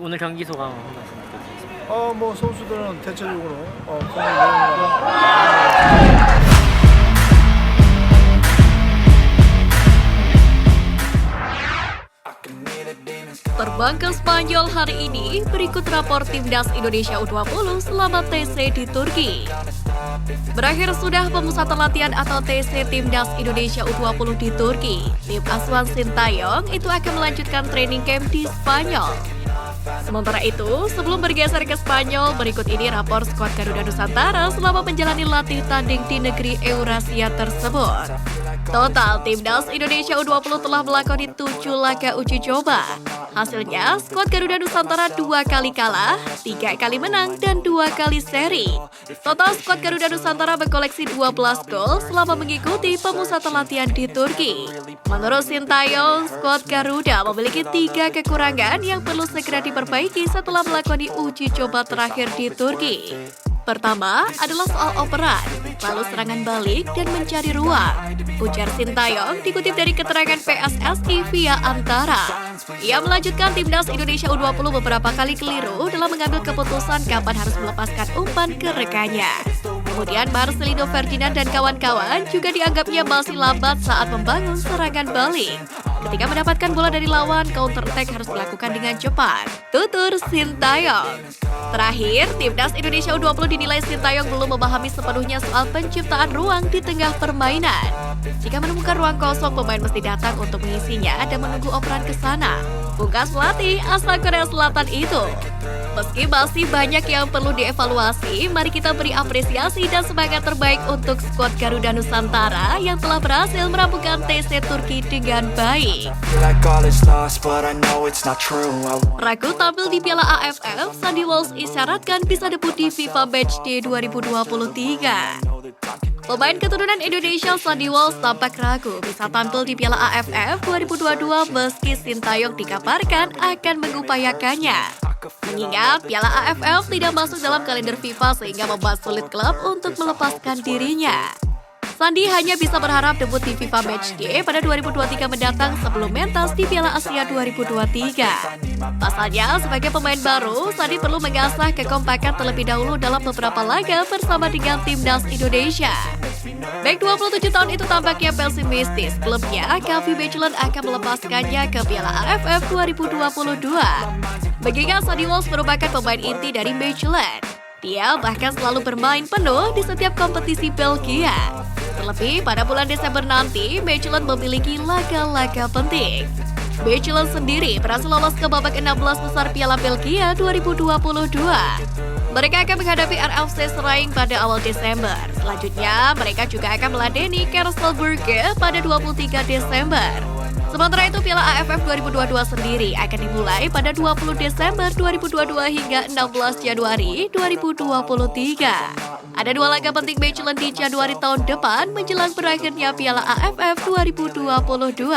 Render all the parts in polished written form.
오늘 경기 소감 한 말씀 부탁드리겠습니다. 뭐 선수들은 대체적으로 경기 내용과 Terbang ke Spanyol hari ini, berikut rapor Timnas Indonesia U20 selama TC di Turki. Berakhir sudah pemusatan latihan atau TC Timnas Indonesia U20 di Turki. Tim asuhan Sintayong itu akan melanjutkan training camp di Spanyol. Sementara itu, sebelum bergeser ke Spanyol, berikut ini rapor skuad Garuda Nusantara selama menjalani latih tanding di negeri Eurasia tersebut. Total, Timnas Indonesia U20 telah melakoni 7 laga uji coba. Hasilnya, skuad Garuda Nusantara 2 kali kalah, 3 kali menang, dan 2 kali seri. Total skuad Garuda Nusantara berkoleksi 12 gol selama mengikuti pemusatan latihan di Turki. Menurut Sintayong, skuad Garuda memiliki 3 kekurangan yang perlu segera diperbaiki setelah melakoni uji coba terakhir di Turki. Pertama adalah soal operan, lalu serangan balik dan mencari ruang. Ujar Sintayong dikutip dari keterangan PSSI via Antara. Ia melanjutkan Timnas Indonesia U20 beberapa kali keliru dalam mengambil keputusan kapan harus melepaskan umpan ke rekannya. Kemudian Marcelino Ferdinand dan kawan-kawan juga dianggapnya masih lambat saat membangun serangan balik. Ketika mendapatkan bola dari lawan, counter attack harus dilakukan dengan cepat. Tutur Sintayong. Terakhir, Timnas Indonesia U20 dinilai Sintayong belum memahami sepenuhnya soal penciptaan ruang di tengah permainan. Jika menemukan ruang kosong, pemain mesti datang untuk mengisinya dan menunggu operan ke sana. Pungkas pelatih asal Korea Selatan itu. Meski masih banyak yang perlu dievaluasi, mari kita beri apresiasi dan semangat terbaik untuk skuad Garuda Nusantara yang telah berhasil merampungkan TC Turki dengan baik. Ragu tampil di Piala AFF, Sandy Walsh isyaratkan bisa debut di FIFA Matchday 2023. Pemain keturunan Indonesia Sandy Walsh tampak ragu bisa tampil di Piala AFF 2022 meski Sintayong dikabarkan akan mengupayakannya. Mengingat Piala AFF tidak masuk dalam kalender FIFA sehingga membuat sulit klub untuk melepaskan dirinya. Sandi hanya bisa berharap debut di FIFA Matchday pada 2023 mendatang sebelum mentas di Piala Asia 2023. Pasalnya, sebagai pemain baru, Sandi perlu mengasah kekompakan terlebih dahulu dalam beberapa laga bersama dengan Timnas Indonesia. Bek 27 tahun itu tampaknya pesimistis. Klubnya, KV Mechelen akan melepaskannya ke Piala AFF 2022. Mengingat Sandy Walsh merupakan pemain inti dari Mechelen. Dia bahkan selalu bermain penuh di setiap kompetisi Belgia. Terlebih pada bulan Desember nanti, Mechelen memiliki laga-laga penting. Mechelen sendiri berhasil lolos ke babak 16 besar Piala Belgia 2022. Mereka akan menghadapi RFC Seraing pada awal Desember. Selanjutnya, mereka juga akan meladeni Karlsruhe pada 23 Desember. Sementara itu, Piala AFF 2022 sendiri akan dimulai pada 20 Desember 2022 hingga 16 Januari 2023. Ada 2 laga penting Mechelen di Januari tahun depan menjelang berakhirnya Piala AFF 2022.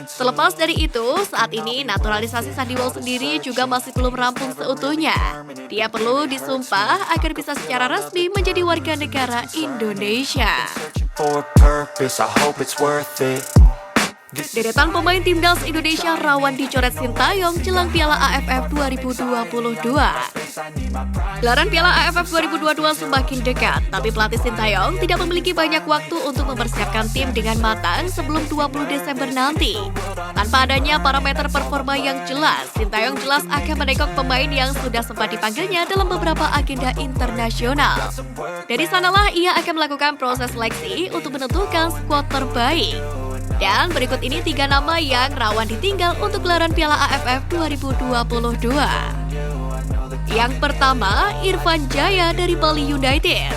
Terlepas dari itu, saat ini naturalisasi Sandy Walsh sendiri juga masih belum rampung seutuhnya. Dia perlu disumpah agar bisa secara resmi menjadi warga negara Indonesia. Deretan pemain Timnas Indonesia rawan dicoret Sintayong jelang Piala AFF 2022. Gelaran Piala AFF 2022 semakin dekat, tapi pelatih Sintayong tidak memiliki banyak waktu untuk mempersiapkan tim dengan matang sebelum 20 Desember nanti. Tanpa adanya parameter performa yang jelas, Sintayong jelas akan menengok pemain yang sudah sempat dipanggilnya dalam beberapa agenda internasional. Dari sanalah ia akan melakukan proses seleksi untuk menentukan skuad terbaik. Dan berikut ini 3 nama yang rawan ditinggal untuk gelaran Piala AFF 2022. Yang pertama, Irfan Jaya dari Bali United.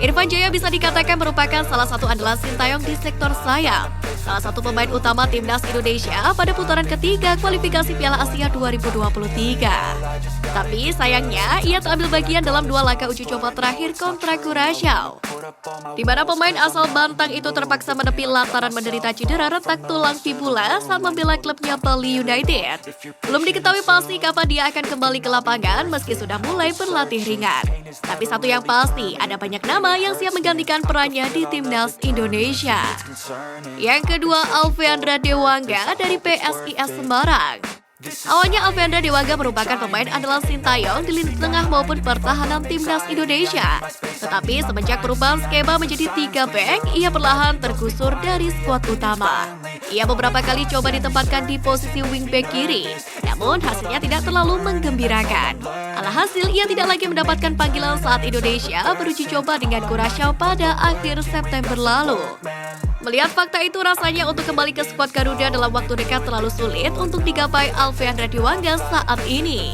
Irfan Jaya bisa dikatakan merupakan salah satu andalan Sintayong di sektor sayap. Salah satu pemain utama Timnas Indonesia pada putaran ketiga kualifikasi Piala Asia 2023. Tapi sayangnya, ia tak ambil bagian dalam 2 laga uji coba terakhir kontra Curaçao, di mana pemain asal Bantang itu terpaksa menepi lantaran menderita cedera retak tulang fibula saat membela klubnya Bali United. Belum diketahui pasti kapan dia akan kembali ke lapangan meski sudah mulai berlatih ringan. Tapi satu yang pasti, ada banyak nama yang siap menggantikan perannya di Timnas Indonesia. Yang kedua, Alveandra Dewangga dari PSIS Semarang. Awalnya Alfeandra Dewangga merupakan pemain andalan Sintayong di lini tengah maupun pertahanan timnas Indonesia. Tetapi semenjak perubahan skema menjadi 3 back, ia perlahan tergusur dari skuad utama. Ia beberapa kali coba ditempatkan di posisi wingback kiri, namun hasilnya tidak terlalu menggembirakan. Alhasil, ia tidak lagi mendapatkan panggilan saat Indonesia beruji coba dengan Curaçao pada akhir September lalu. Melihat fakta itu, rasanya untuk kembali ke skuad Garuda dalam waktu dekat terlalu sulit untuk digapai Alfeandra Dewangga saat ini.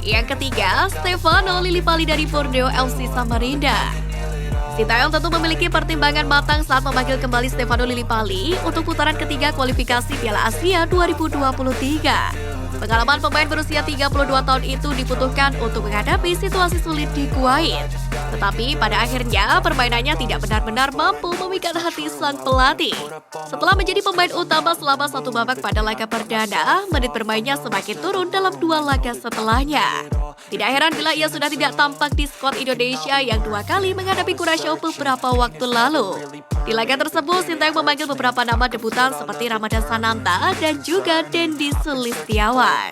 Yang ketiga, Stefano Lillipali dari Borneo FC Samarinda. Sintayong tentu memiliki pertimbangan matang saat memanggil kembali Stefano Lillipali untuk putaran ketiga kualifikasi Piala Asia 2023. Pengalaman pemain berusia 32 tahun itu dibutuhkan untuk menghadapi situasi sulit di Kuwait. Tetapi pada akhirnya permainannya tidak benar-benar mampu memikat hati sang pelatih. Setelah menjadi pemain utama selama 1 babak pada laga perdana, menit bermainnya semakin turun dalam 2 laga setelahnya. Tidak heran bila ia sudah tidak tampak di skuad Indonesia yang 2 kali menghadapi Curaçao beberapa waktu lalu. Di laga tersebut, Sintayong memanggil beberapa nama debutan seperti Ramadan Sananta dan juga Dendi Sulistiawan.